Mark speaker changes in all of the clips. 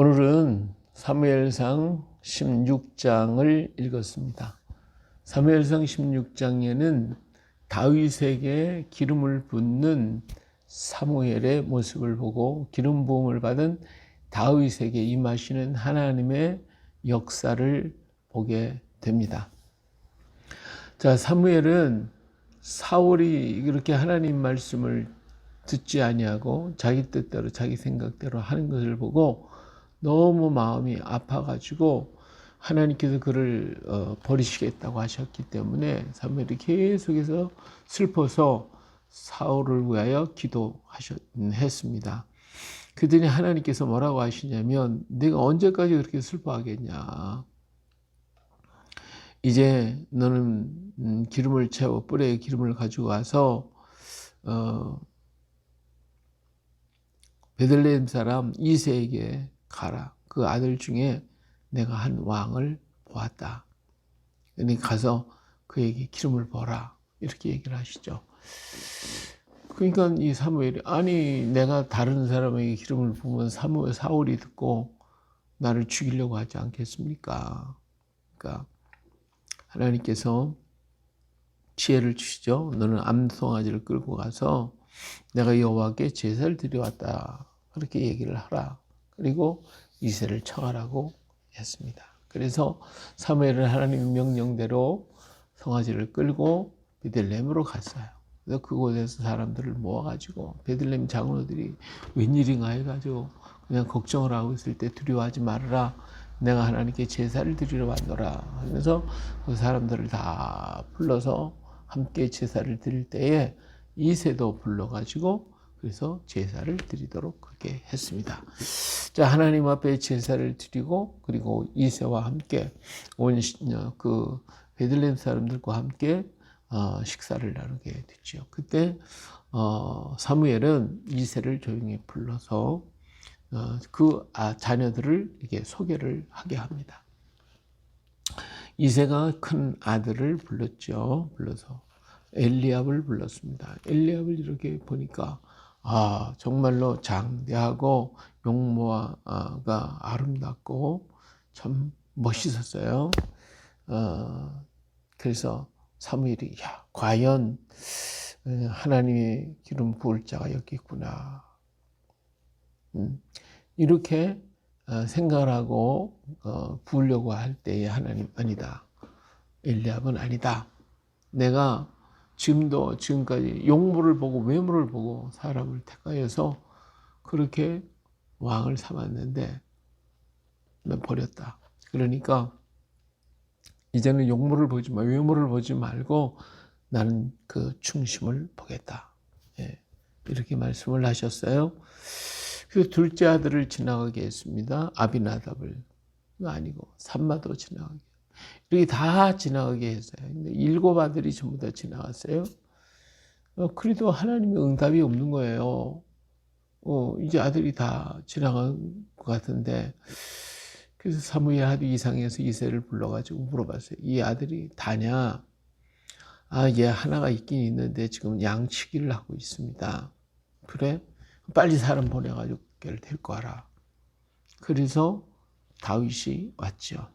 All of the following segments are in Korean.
Speaker 1: 오늘은 사무엘상 16장을 읽었습니다. 사무엘상 16장에는 다윗에게 기름을 붓는 사무엘의 모습을 보고 기름 부음을 받은 다윗에게 임하시는 하나님의 역사를 보게 됩니다. 자, 사무엘은 사울이 이렇게 하나님 말씀을 듣지 아니하고 자기 뜻대로 자기 생각대로 하는 것을 보고 너무 마음이 아파가지고 하나님께서 그를 버리시겠다고 하셨기 때문에 사무엘이 계속해서 슬퍼서 사울을 위하여 기도했습니다. 그랬더니 하나님께서 뭐라고 하시냐면 내가 언제까지 그렇게 슬퍼하겠냐. 이제 너는 기름을 채워 뿔에 기름을 가지고 와서 베들레헴 사람 이새에게 가라. 그 아들 중에 내가 한 왕을 보았다. 그러니까 가서 그에게 기름을 부어라. 이렇게 얘기를 하시죠. 그러니까 이 사무엘이 아니 내가 다른 사람에게 기름을 부으면 사울이 듣고 나를 죽이려고 하지 않겠습니까? 그러니까 하나님께서 지혜를 주시죠. 너는 암송아지를 끌고 가서 내가 여호와께 제사를 드려왔다. 그렇게 얘기를 하라. 그리고 이새를 청하라고 했습니다. 그래서 사무엘은 하나님의 명령대로 송아지를 끌고 베들레헴으로 갔어요. 그래서 그곳에서 사람들을 모아가지고 베들레헴 장로들이 웬일인가 해가지고 그냥 걱정을 하고 있을 때 두려워하지 말아라. 내가 하나님께 제사를 드리러 왔노라 하면서 그 사람들을 다 불러서 함께 제사를 드릴 때에 이새도 불러가지고 그래서 제사를 드리도록 그렇게 했습니다. 자, 하나님 앞에 제사를 드리고 그리고 이새와 함께 온 그 베들레헴 사람들과 함께 식사를 나누게 됐죠. 그때 사무엘은 이새를 조용히 불러서 그 자녀들을 이렇게 소개를 하게 합니다. 이새가 큰 아들을 불렀죠. 불러서 엘리압을 불렀습니다. 엘리압을 이렇게 보니까 정말로 장대하고 용모가 아름답고 참 멋있었어요. 그래서 사무엘이 과연 하나님의 기름 부을 자가 여기 있구나. 이렇게 생각을 하고 부으려고 할 때에 하나님 아니다. 엘리압은 아니다. 내가 지금까지 용모를 보고 외모를 보고 사람을 택하여서 그렇게 왕을 삼았는데 난 버렸다. 그러니까 이제는 용모를 보지 마, 외모를 보지 말고 나는 그 중심을 보겠다. 이렇게 말씀을 하셨어요. 그 둘째 아들을 지나가게 했습니다. 아비나답을. 아니고 삼마도 지나가게. 이렇게 다 지나가게 했어요. 근데 7 아들이 전부 다 지나갔어요. 그래도 하나님의 응답이 없는 거예요. 이제 아들이 다 지나간 것 같은데 그래서 사무엘 하도 이상해서 이새를 불러가지고 물어봤어요. 이 아들이 다냐? 얘 하나가 있긴 있는데 지금 양치기를 하고 있습니다. 그래? 빨리 사람 보내가지고 걔를 데리고 와라. 그래서 다윗이 왔죠.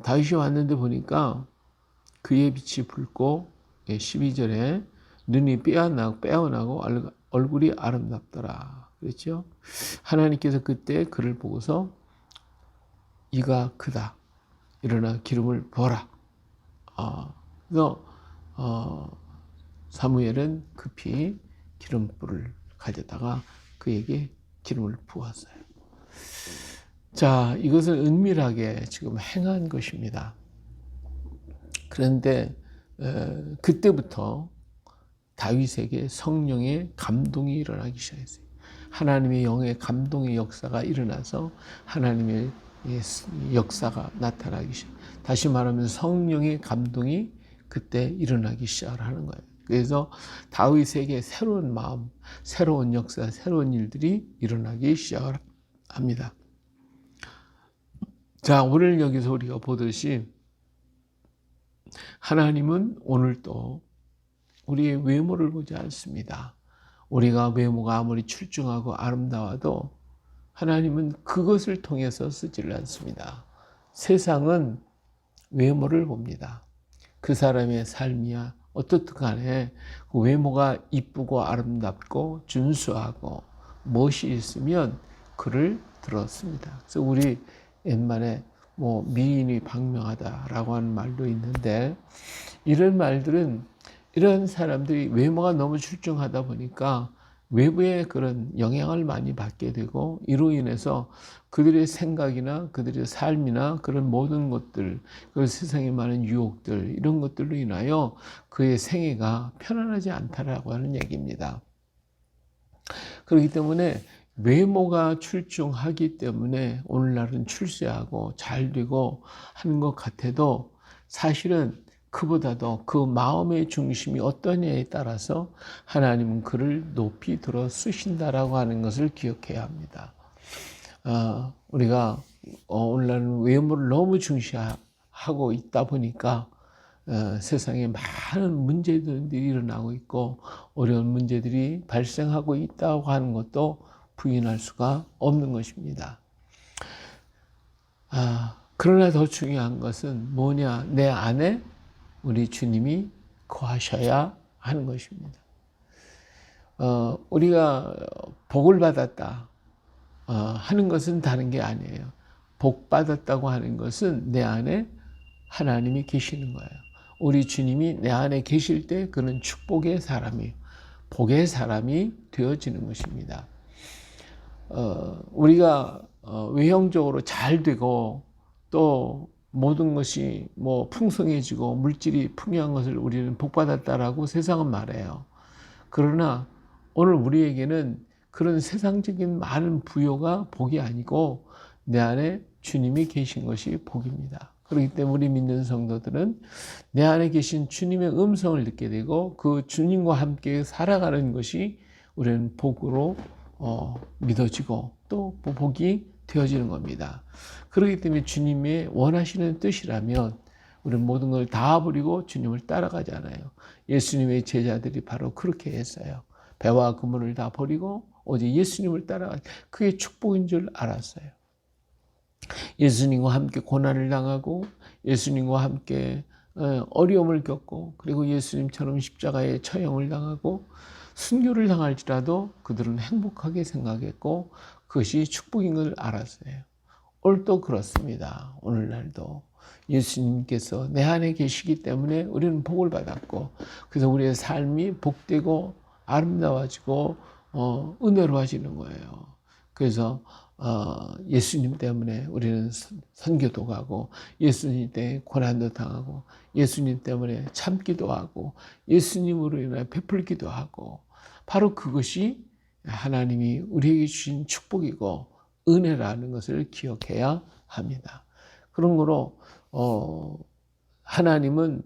Speaker 1: 다윗이 왔는데 보니까 그의 빛이 붉고 12절에 눈이 빼어나고 얼굴이 아름답더라. 그렇죠? 하나님께서 그때 그를 보고서 이가 크다. 일어나 기름을 부어라. 그래서 사무엘은 급히 기름불을 가져다가 그에게 기름을 부었어요. 자, 이것을 은밀하게 지금 행한 것입니다. 그런데 그때부터 다윗에게 성령의 감동이 일어나기 시작했어요. 하나님의 영의 감동의 역사가 일어나서 하나님의 역사가 나타나기 시작. 다시 말하면 성령의 감동이 그때 일어나기 시작하는 거예요. 그래서 다윗에게 새로운 마음, 새로운 역사, 새로운 일들이 일어나기 시작합니다. 자, 오늘 여기서 우리가 보듯이 하나님은 오늘도 우리의 외모를 보지 않습니다. 우리가 외모가 아무리 출중하고 아름다워도 하나님은 그것을 통해서 쓰지를 않습니다. 세상은 외모를 봅니다. 그 사람의 삶이야 어떻든 간에 그 외모가 이쁘고 아름답고 준수하고 멋이 있으면 그를 들었습니다. 그래서 우리 옛말에 뭐 미인이 박명하다라고 하는 말도 있는데, 이런 말들은 이런 사람들이 외모가 너무 출중하다 보니까 외부의 그런 영향을 많이 받게 되고, 이로 인해서 그들의 생각이나 그들의 삶이나 그런 모든 것들, 그 세상에 많은 유혹들, 이런 것들로 인하여 그의 생애가 편안하지 않다라고 하는 얘기입니다. 그렇기 때문에 외모가 출중하기 때문에 오늘날은 출세하고 잘 되고 하는 것 같아도, 사실은 그보다도 그 마음의 중심이 어떠냐에 따라서 하나님은 그를 높이 들어 쓰신다라고 하는 것을 기억해야 합니다. 우리가 오늘날은 외모를 너무 중시하고 있다 보니까 세상에 많은 문제들이 일어나고 있고 어려운 문제들이 발생하고 있다고 하는 것도 부인할 수가 없는 것입니다. 그러나 더 중요한 것은 뭐냐? 내 안에 우리 주님이 거하셔야 하는 것입니다. 우리가 복을 받았다 하는 것은 다른 게 아니에요. 복 받았다고 하는 것은 내 안에 하나님이 계시는 거예요. 우리 주님이 내 안에 계실 때 그는 축복의 사람이, 복의 사람이 되어지는 것입니다. 우리가 외형적으로 잘 되고 또 모든 것이 뭐 풍성해지고 물질이 풍요한 것을 우리는 복받았다라고 세상은 말해요. 그러나 오늘 우리에게는 그런 세상적인 많은 부요가 복이 아니고 내 안에 주님이 계신 것이 복입니다. 그렇기 때문에 우리 믿는 성도들은 내 안에 계신 주님의 음성을 듣게 되고 그 주님과 함께 살아가는 것이 우리는 복으로 믿어지고 또 복이 되어지는 겁니다. 그렇기 때문에 주님의 원하시는 뜻이라면 우리는 모든 걸 다 버리고 주님을 따라가잖아요. 예수님의 제자들이 바로 그렇게 했어요. 배와 그물을 다 버리고 오직 예수님을 따라가. 그게 축복인 줄 알았어요. 예수님과 함께 고난을 당하고 예수님과 함께 어려움을 겪고 그리고 예수님처럼 십자가에 처형을 당하고 순교를 당할지라도 그들은 행복하게 생각했고 그것이 축복인 걸 알았어요. 오늘도 그렇습니다. 오늘날도 예수님께서 내 안에 계시기 때문에 우리는 복을 받았고, 그래서 우리의 삶이 복되고 아름다워지고 은혜로워지는 거예요. 그래서 예수님 때문에 우리는 선교도 가고, 예수님 때문에 고난도 당하고, 예수님 때문에 참기도 하고, 예수님으로 인해 베풀기도 하고, 바로 그것이 하나님이 우리에게 주신 축복이고 은혜라는 것을 기억해야 합니다. 그런 거로 하나님은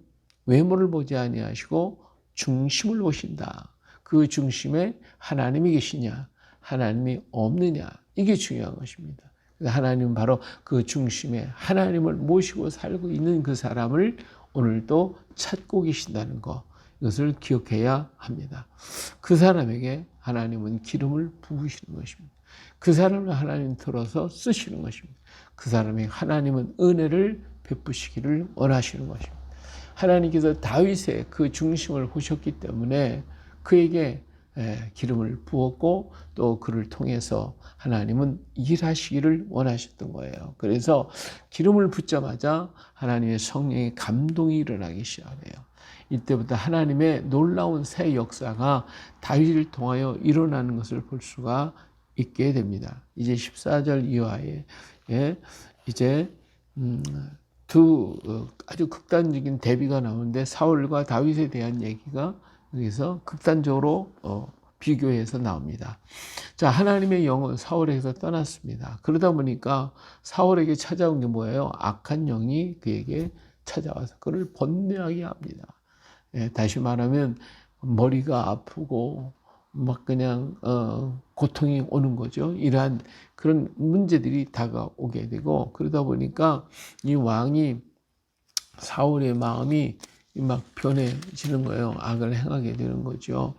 Speaker 1: 외모를 보지 아니하시고 중심을 보신다. 그 중심에 하나님이 계시냐, 하나님이 없느냐, 이게 중요한 것입니다. 하나님은 바로 그 중심에 하나님을 모시고 살고 있는 그 사람을 오늘도 찾고 계신다는 것, 이것을 기억해야 합니다. 그 사람에게 하나님은 기름을 부으시는 것입니다. 그 사람을 하나님 들어서 쓰시는 것입니다. 그 사람에게 하나님은 은혜를 베푸시기를 원하시는 것입니다. 하나님께서 다윗의 그 중심을 보셨기 때문에 그에게 기름을 부었고 또 그를 통해서 하나님은 일하시기를 원하셨던 거예요. 그래서 기름을 붓자마자 하나님의 성령의 감동이 일어나기 시작해요. 이때부터 하나님의 놀라운 새 역사가 다윗을 통하여 일어나는 것을 볼 수가 있게 됩니다. 이제 14절 이하에 이제 두 아주 극단적인 대비가 나오는데 사울과 다윗에 대한 얘기가 여기서 극단적으로 비교해서 나옵니다. 자, 하나님의 영은 사울에게서 떠났습니다. 그러다 보니까 사울에게 찾아온 게 뭐예요? 악한 영이 그에게 찾아와서 그를 번뇌하게 합니다. 다시 말하면 머리가 아프고 막 그냥 고통이 오는 거죠. 이러한 그런 문제들이 다가오게 되고, 그러다 보니까 이 왕이, 사울의 마음이 막 변해지는 거예요. 악을 행하게 되는 거죠.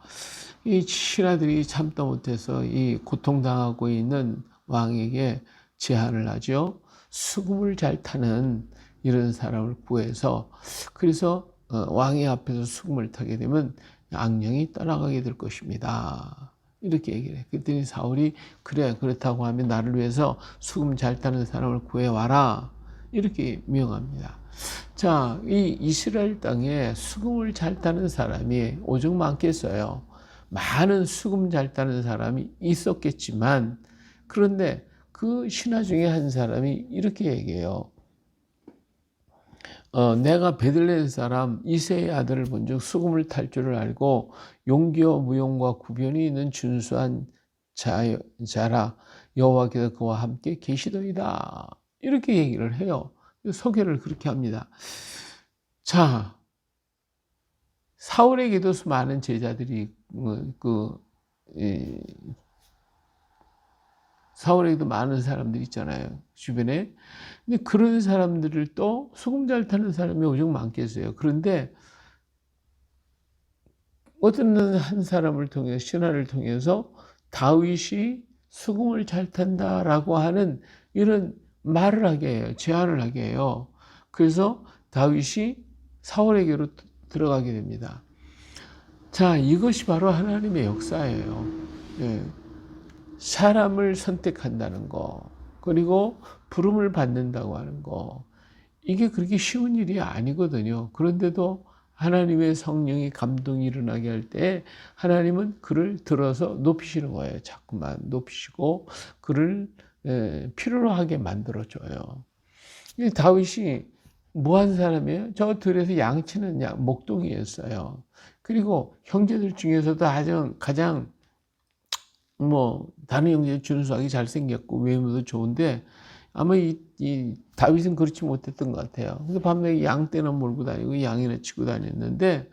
Speaker 1: 이 신하들이 참다 못해서 이 고통당하고 있는 왕에게 제안을 하죠. 수금을 잘 타는 이런 사람을 구해서, 그래서 왕의 앞에서 수금을 타게 되면 악령이 떠나가게 될 것입니다. 이렇게 얘기를 해. 그랬더니 사울이 그래, 그렇다고 하면 나를 위해서 수금 잘 타는 사람을 구해와라. 이렇게 명합니다. 자, 이 이스라엘 땅에 수금을 잘 타는 사람이 오죽 많겠어요. 많은 수금 잘 타는 사람이 있었겠지만, 그런데 그 신하 중에 한 사람이 이렇게 얘기해요. 내가 베들레헴 사람 이새의 아들을 본즉 수금을 탈 줄을 알고 용기와 무용과 구변이 있는 준수한 자라 여호와께서 그와 함께 계시더이다. 이렇게 얘기를 해요. 소개를 그렇게 합니다. 자, 사울에게도 많은 제자들이 사울에게도 많은 사람들이 있잖아요, 주변에. 근데 그런 사람들을 또 수금 잘 타는 사람이 오죽 많겠어요. 그런데 어떤 한 사람을 통해서, 신하를 통해서 다윗이 수금을 잘 탄다라고 하는 이런 말을 하게 해요. 제안을 하게 해요. 그래서 다윗이 사울에게로 들어가게 됩니다. 자, 이것이 바로 하나님의 역사예요. 예. 사람을 선택한다는 거, 그리고 부름을 받는다고 하는 거, 이게 그렇게 쉬운 일이 아니거든요. 그런데도 하나님의 성령이 감동이 일어나게 할 때 하나님은 그를 들어서 높이시는 거예요. 자꾸만 높이시고 그를 필요로 하게 만들어줘요. 다윗이 뭐한 사람이에요? 저 들에서 양치는 목동이었어요. 그리고 형제들 중에서도 가장 다른 형제 준수하게 잘생겼고 외모도 좋은데 아마 이 다윗은 그렇지 못했던 것 같아요. 그래서 밤에 양떼나 몰고 다니고 양이나 치고 다녔는데,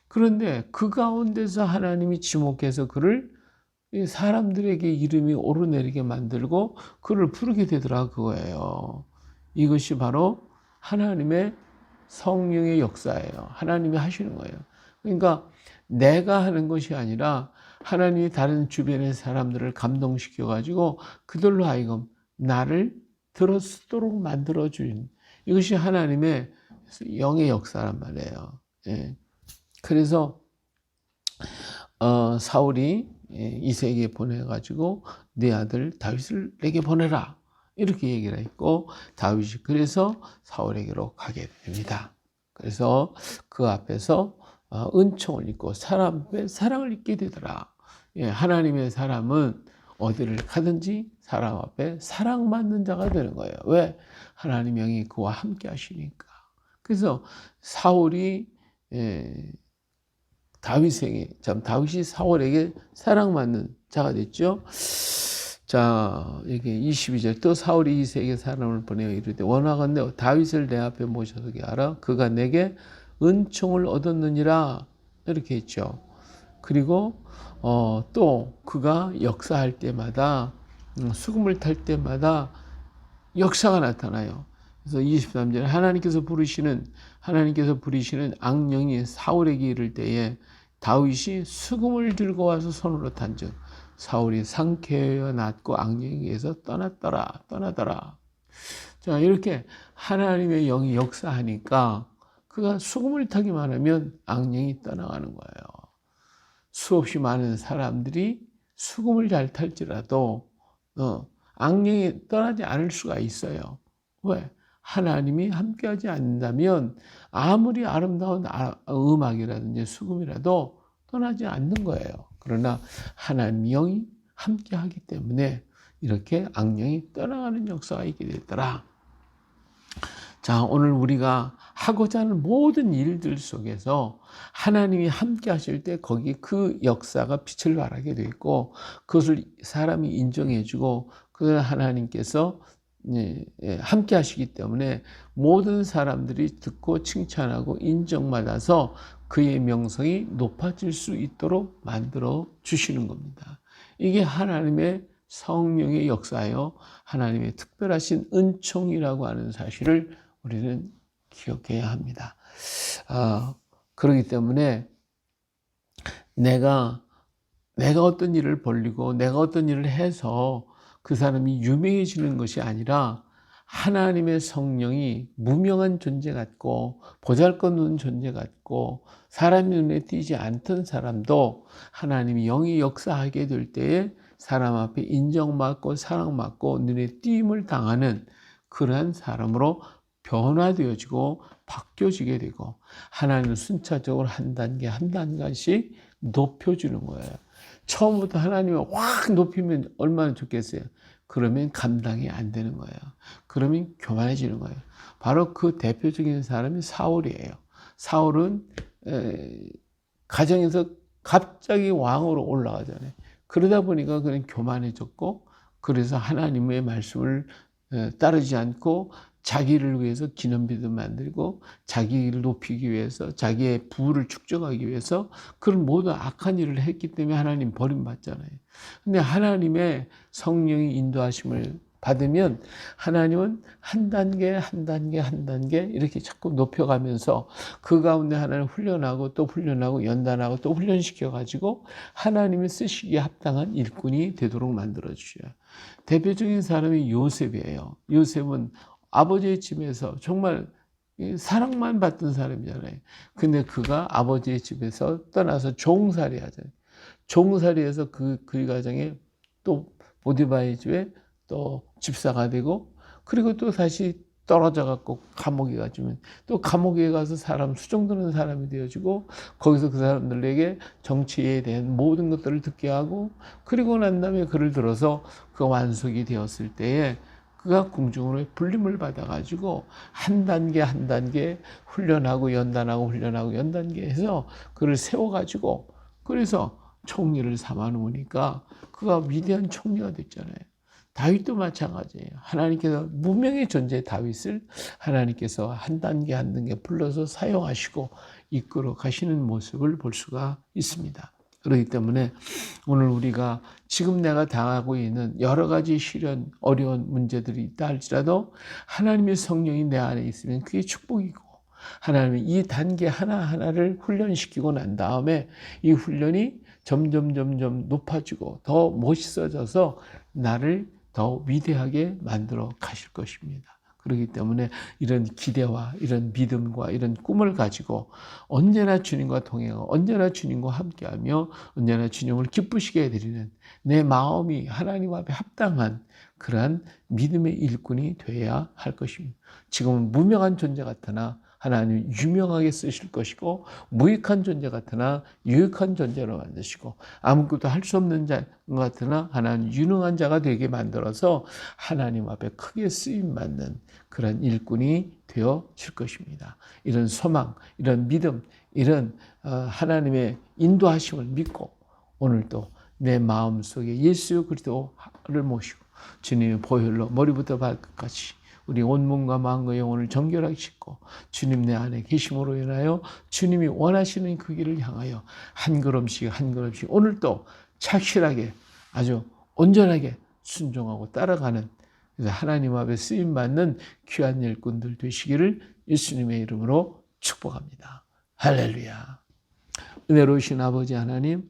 Speaker 1: 그런데 그 가운데서 하나님이 지목해서 그를 사람들에게 이름이 오르내리게 만들고 그를 부르게 되더라, 그거예요. 이것이 바로 하나님의 성령의 역사예요. 하나님이 하시는 거예요. 그러니까 내가 하는 것이 아니라 하나님이 다른 주변의 사람들을 감동시켜 가지고 그들로 하여금 나를 들어쓰도록 만들어준, 이것이 하나님의 영의 역사란 말이에요. 예. 그래서 사울이 이새에게 보내가지고 네 아들 다윗을 내게 보내라, 이렇게 얘기를 했고, 다윗이 그래서 사울에게로 가게 됩니다. 그래서 그 앞에서 은총을 입고 사람 앞에 사랑을 입게 되더라. 예, 하나님의 사람은 어디를 가든지 사람 앞에 사랑받는 자가 되는 거예요. 왜? 하나님 영이 그와 함께 하시니까. 그래서 사울이 다윗이 사울에게 사랑받는 자가 됐죠. 자, 이게 22절, 또 사울이 이새에게 사람을 보내어 이르되 원하건대 다윗을 내 앞에 모셔서게 하라. 그가 내게 은총을 얻었느니라. 이렇게 했죠. 그리고 또 그가 역사할 때마다, 수금을 탈 때마다 역사가 나타나요. 그래서 23절에 하나님께서 부리시는 악령이 사울에게 이를 때에 다윗이 수금을 들고 와서 손으로 탄즉 사울이 상쾌하여 낫고 악령에게서 떠나더라. 자, 이렇게 하나님의 영이 역사하니까 그가 수금을 타기만 하면 악령이 떠나가는 거예요. 수없이 많은 사람들이 수금을 잘 탈지라도 악령이 떠나지 않을 수가 있어요. 왜? 하나님이 함께하지 않는다면 아무리 아름다운 음악이라든지 수금이라도 떠나지 않는 거예요. 그러나 하나님 영이 함께하기 때문에 이렇게 악령이 떠나가는 역사가 있게 됐더라. 자, 오늘 우리가 하고자 하는 모든 일들 속에서 하나님이 함께 하실 때 거기 그 역사가 빛을 발하게 되어 있고, 그것을 사람이 인정해주고 그 하나님께서 함께 하시기 때문에 모든 사람들이 듣고 칭찬하고 인정받아서 그의 명성이 높아질 수 있도록 만들어 주시는 겁니다. 이게 하나님의 성령의 역사요, 하나님의 특별하신 은총이라고 하는 사실을 우리는 기억해야 합니다. 그렇기 때문에 내가 어떤 일을 벌리고 내가 어떤 일을 해서 그 사람이 유명해지는 것이 아니라 하나님의 성령이 무명한 존재 같고 보잘것없는 존재 같고 사람의 눈에 띄지 않던 사람도 하나님이 영이 역사하게 될 때에 사람 앞에 인정받고 사랑받고 눈에 띄임을 당하는 그러한 사람으로 변화되어지고 바뀌어지게 되고 하나님은 순차적으로 한 단계 한 단계씩 높여주는 거예요. 처음부터 하나님을 확 높이면 얼마나 좋겠어요. 그러면 감당이 안 되는 거예요. 그러면 교만해지는 거예요. 바로 그 대표적인 사람이 사울이에요. 사울은 가정에서 갑자기 왕으로 올라가잖아요. 그러다 보니까 그는 교만해졌고, 그래서 하나님의 말씀을 따르지 않고 자기를 위해서 기념비도 만들고 자기를 높이기 위해서 자기의 부를 축적하기 위해서 그런 모든 악한 일을 했기 때문에 하나님 버림받잖아요. 근데 하나님의 성령이 인도하심을 받으면 하나님은 한 단계 한 단계 한 단계 이렇게 자꾸 높여가면서 그 가운데 하나님 훈련하고 또 훈련하고 연단하고 또 훈련시켜 가지고 하나님이 쓰시기에 합당한 일꾼이 되도록 만들어 주셔요. 대표적인 사람이 요셉이에요. 요셉은 아버지의 집에서 정말 사랑만 받던 사람이잖아요. 근데 그가 아버지의 집에서 떠나서 종살이 하잖아요. 종살이해서 그 가정에 또 보디바의 집에 또 집사가 되고, 그리고 또 다시 떨어져 갖고 감옥에 가주면 또 감옥에 가서 사람 수종드는 사람이 되어지고, 거기서 그 사람들에게 정치에 대한 모든 것들을 듣게 하고, 그리고 난 다음에 그를 들어서 그 완숙이 되었을 때에 그가 궁중으로 불림을 받아가지고 한 단계 한 단계 훈련하고 연단하고 훈련하고 연단계 해서 그를 세워가지고, 그래서 총리를 삼아 놓으니까 그가 위대한 총리가 됐잖아요. 다윗도 마찬가지예요. 하나님께서 무명의 존재 다윗을 하나님께서 한 단계 한 단계 불러서 사용하시고 이끌어 가시는 모습을 볼 수가 있습니다. 그렇기 때문에 오늘 우리가 지금 내가 당하고 있는 여러 가지 시련, 어려운 문제들이 있다 할지라도 하나님의 성령이 내 안에 있으면 그게 축복이고, 하나님이 이 단계 하나하나를 훈련시키고 난 다음에 이 훈련이 점점 높아지고 더 멋있어져서 나를 더 위대하게 만들어 가실 것입니다. 그렇기 때문에 이런 기대와 이런 믿음과 이런 꿈을 가지고 언제나 주님과 동행하고 언제나 주님과 함께하며 언제나 주님을 기쁘시게 해드리는 내 마음이 하나님 앞에 합당한 그러한 믿음의 일꾼이 되어야 할 것입니다. 지금은 무명한 존재 같으나 하나님 유명하게 쓰실 것이고, 무익한 존재 같으나 유익한 존재로 만드시고, 아무것도 할 수 없는 자 같으나 하나님 유능한 자가 되게 만들어서 하나님 앞에 크게 쓰임받는 그런 일꾼이 되어질 것입니다. 이런 소망, 이런 믿음, 이런 하나님의 인도하심을 믿고 오늘도 내 마음속에 예수 그리스도를 모시고 주님의 보혈로 머리부터 발끝까지 우리 온 몸과 마음과 영혼을 정결하게 씻고 주님 내 안에 계심으로 인하여 주님이 원하시는 그 길을 향하여 한 걸음씩 한 걸음씩 오늘도 착실하게 아주 온전하게 순종하고 따라가는, 그래서 하나님 앞에 쓰임받는 귀한 일꾼들 되시기를 예수님의 이름으로 축복합니다. 할렐루야. 은혜로우신 아버지 하나님,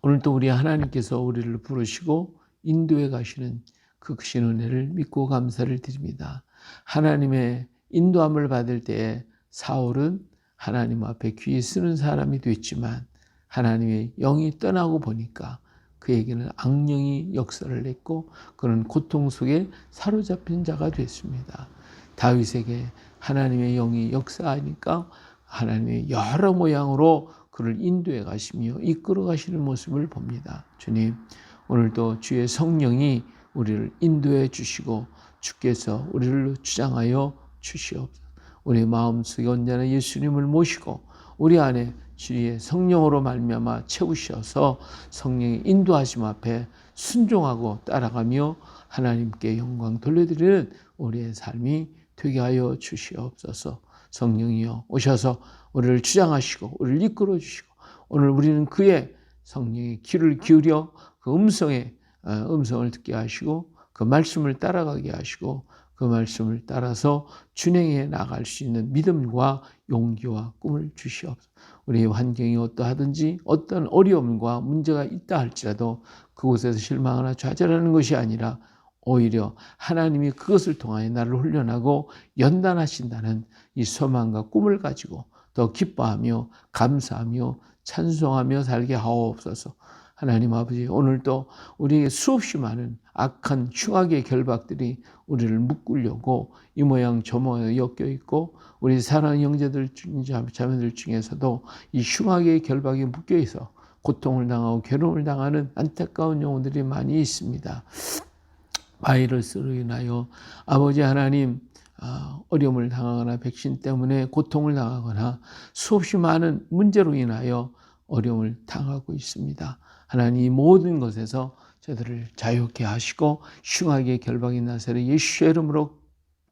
Speaker 1: 오늘도 우리 하나님께서 우리를 부르시고 인도해 가시는 그 크신 은혜를 믿고 감사를 드립니다. 하나님의 인도함을 받을 때에 사울은 하나님 앞에 귀 쓰는 사람이 됐지만 하나님의 영이 떠나고 보니까 그에게는 악령이 역사를 했고 그는 고통 속에 사로잡힌 자가 됐습니다. 다윗에게 하나님의 영이 역사하니까 하나님의 여러 모양으로 그를 인도해 가시며 이끌어 가시는 모습을 봅니다. 주님, 오늘도 주의 성령이 우리를 인도해 주시고 주께서 우리를 주장하여 주시옵소서. 우리 마음속에 언제나 예수님을 모시고 우리 안에 주의 성령으로 말미암아 채우셔서 성령의 인도하심 앞에 순종하고 따라가며 하나님께 영광 돌려드리는 우리의 삶이 되게 하여 주시옵소서. 성령이여 오셔서 우리를 주장하시고 우리를 이끌어 주시고 오늘 우리는 그의 성령의 귀를 기울여 그 음성을 듣게 하시고 그 말씀을 따라가게 하시고 그 말씀을 따라서 준행해 나갈 수 있는 믿음과 용기와 꿈을 주시옵소서. 우리의 환경이 어떠하든지 어떤 어려움과 문제가 있다 할지라도 그곳에서 실망하나 좌절하는 것이 아니라 오히려 하나님이 그것을 통하여 나를 훈련하고 연단하신다는 이 소망과 꿈을 가지고 더 기뻐하며 감사하며 찬송하며 살게 하옵소서. 하나님 아버지, 오늘도 우리에게 수없이 많은 악한 흉악의 결박들이 우리를 묶으려고 이 모양 저 모양 엮여 있고, 우리 사랑하는 형제들, 자매들 중에서도 이 흉악의 결박에 묶여 있어 고통을 당하고 괴로움을 당하는 안타까운 영혼들이 많이 있습니다. 바이러스로 인하여 아버지 하나님, 어려움을 당하거나 백신 때문에 고통을 당하거나 수없이 많은 문제로 인하여 어려움을 당하고 있습니다. 하나님, 이 모든 것에서 저들을 자유케 하시고 흉악의 결박이 나사렛 예수의 이름으로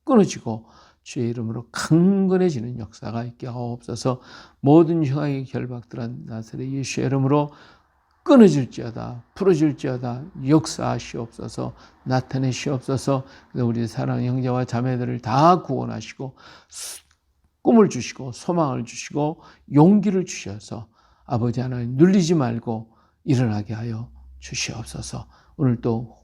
Speaker 1: 끊어지고 주의 이름으로 강건해지는 역사가 있게 하옵소서. 모든 흉악의 결박들은 나사렛 예수의 이름으로 끊어질지어다, 풀어질지어다, 역사하시옵소서, 나타내시옵소서. 우리 사랑하는 형제와 자매들을 다 구원하시고 꿈을 주시고 소망을 주시고 용기를 주셔서 아버지 하나님 눌리지 말고 일어나게 하여 주시옵소서. 오늘 또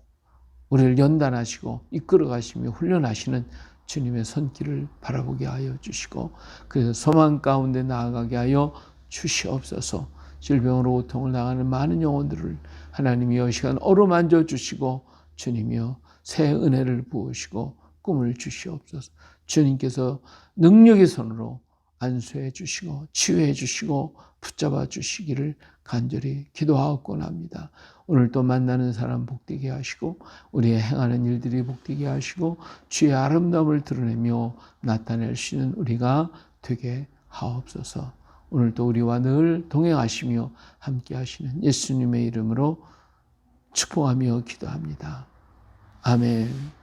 Speaker 1: 우리를 연단하시고 이끌어 가시며 훈련하시는 주님의 손길을 바라보게 하여 주시고, 그래서 소망 가운데 나아가게 하여 주시옵소서. 질병으로 고통을 당하는 많은 영혼들을 하나님이 이 시간 어루만져 주시고 주님이여 새 은혜를 부으시고 꿈을 주시옵소서. 주님께서 능력의 손으로 안수해 주시고 치유해 주시고 붙잡아 주시기를 간절히 기도하옵곤 합니다. 오늘 또 만나는 사람 복되게 하시고 우리의 행하는 일들이 복되게 하시고 주의 아름다움을 드러내며 나타낼 수 있는 우리가 되게 하옵소서. 오늘도 우리와 늘 동행하시며 함께 하시는 예수님의 이름으로 축복하며 기도합니다. 아멘.